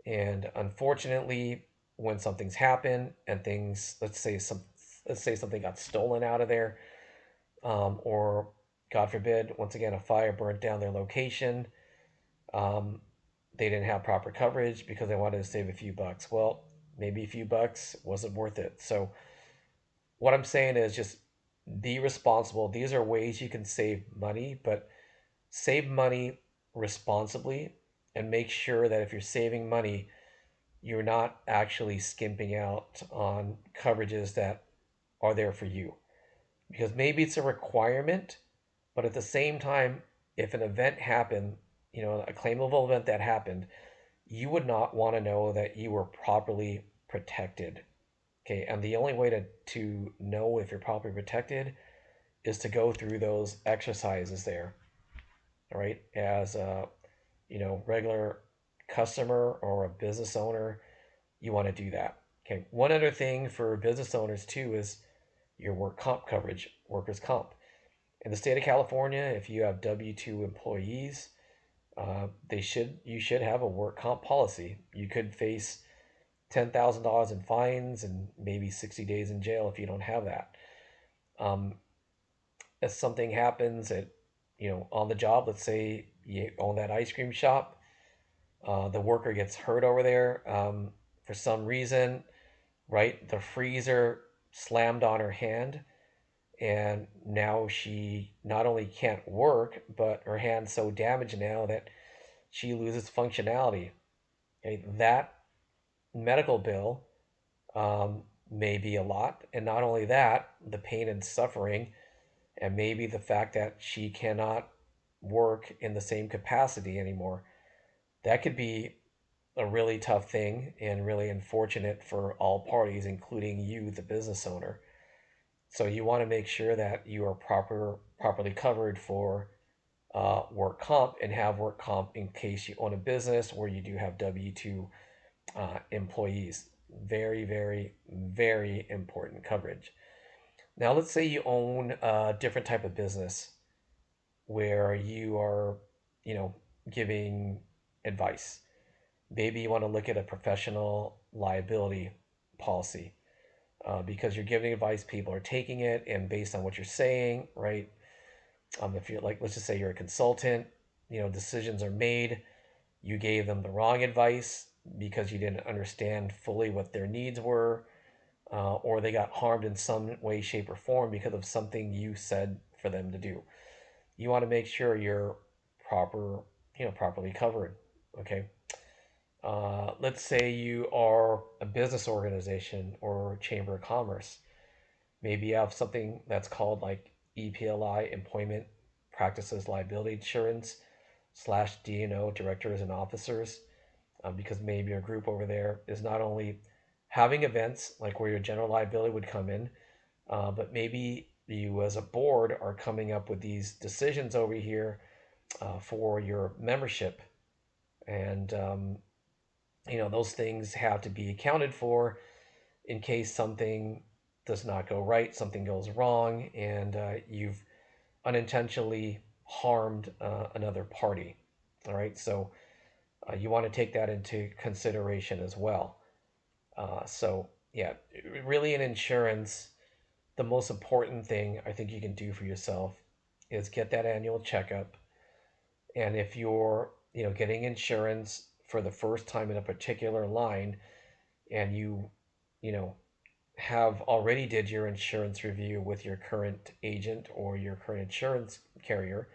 And unfortunately, when something's happened and things, let's say something got stolen out of there, or God forbid, once again, a fire burnt down their location. Um, they didn't have proper coverage because they wanted to save a few bucks. Well, maybe a few bucks wasn't worth it. So what I'm saying is just be responsible. These are ways you can save money, but save money responsibly and make sure that if you're saving money, you're not actually skimping out on coverages that are there for you. Because maybe it's a requirement, but at the same time, if an event happened, a claimable event that happened, you would not want to know that you were properly protected. Okay, and the only way to know if you're properly protected is to go through those exercises there, all right? As a regular customer or a business owner, you want to do that. Okay. One other thing for business owners too is your work comp coverage, workers' comp. In the state of California, if you have W-2 employees, you should have a work comp policy. You could face $10,000 in fines and maybe 60 days in jail if you don't have that. Um, if something happens on the job, let's say you own that ice cream shop, the worker gets hurt over there for some reason, right? The freezer slammed on her hand, and now she not only can't work, but her hand's so damaged now that she loses functionality. Okay? That medical bill may be a lot, and not only that, the pain and suffering, and maybe the fact that she cannot work in the same capacity anymore. That could be a really tough thing and really unfortunate for all parties, including you, the business owner. So you want to make sure that you are properly covered for work comp and have work comp in case you own a business or you do have W-2 employees. Very, very, very important coverage. Now, let's say you own a different type of business where you are, you know, giving advice. Maybe you want to look at a professional liability policy because you're giving advice, people are taking it, and based on what you're saying, right? If you're like, let's just say you're a consultant, decisions are made. You gave them the wrong advice because you didn't understand fully what their needs were, or they got harmed in some way, shape, or form because of something you said for them to do. You want to make sure you're properly covered. Okay. Let's say you are a business organization or chamber of commerce. Maybe you have something that's called like EPLI, Employment Practices Liability Insurance slash D&O, directors and officers, because maybe your group over there is not only having events like where your general liability would come in, but maybe you as a board are coming up with these decisions over here for your membership. And those things have to be accounted for in case something does not go right, something goes wrong, and you've unintentionally harmed another party. All right, so you want to take that into consideration as well. Yeah, really in insurance, the most important thing I think you can do for yourself is get that annual checkup. And if you're, getting insurance for the first time in a particular line and you know, have already did your insurance review with your current agent or your current insurance carrier,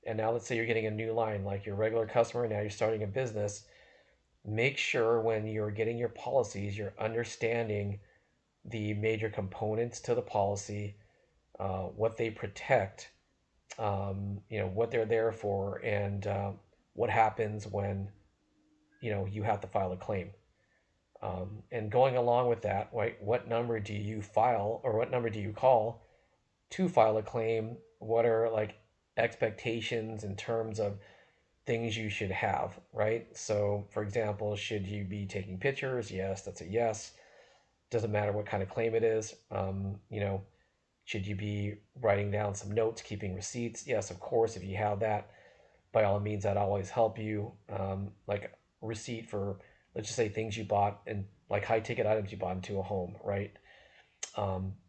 and now let's say you're getting a new line like your regular customer, now you're starting a business, make sure when you're getting your policies, you're understanding the major components to the policy, what they protect, what they're there for, and what happens when you have to file a claim. And going along with that, right, what number do you file or what number do you call to file a claim? What are like expectations in terms of things you should have, right? So, for example, should you be taking pictures? Yes, that's a yes. Doesn't matter what kind of claim it is. Should you be writing down some notes, keeping receipts? Yes, of course. If you have that, by all means, that always help you. Like receipt for, let's just say, things you bought and like high ticket items you bought into a home, right?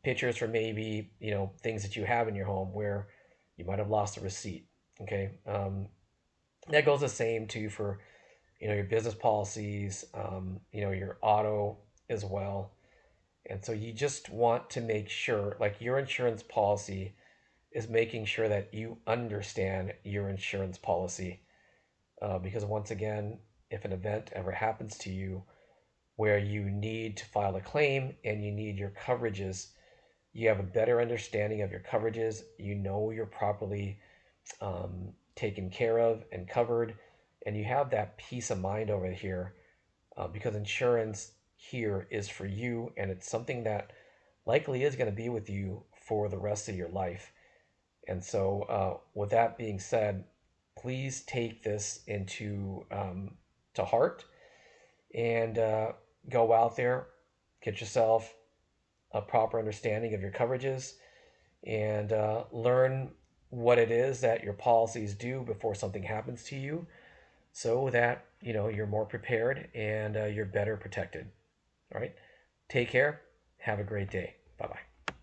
Pictures for maybe things that you have in your home where you might have lost a receipt. Okay, that goes the same too for your business policies, your auto as well. And so you just want to make sure, like your insurance policy is making sure that you understand your insurance policy. Because once again, if an event ever happens to you where you need to file a claim and you need your coverages, you have a better understanding of your coverages. You know you're properly taken care of and covered, and you have that peace of mind over here because insurance here is for you and it's something that likely is going to be with you for the rest of your life. And so, with that being said, please take this into to heart and go out there, get yourself a proper understanding of your coverages, and learn what it is that your policies do before something happens to you, so that you're more prepared and you're better protected. All right, take care. Have a great day. Bye bye.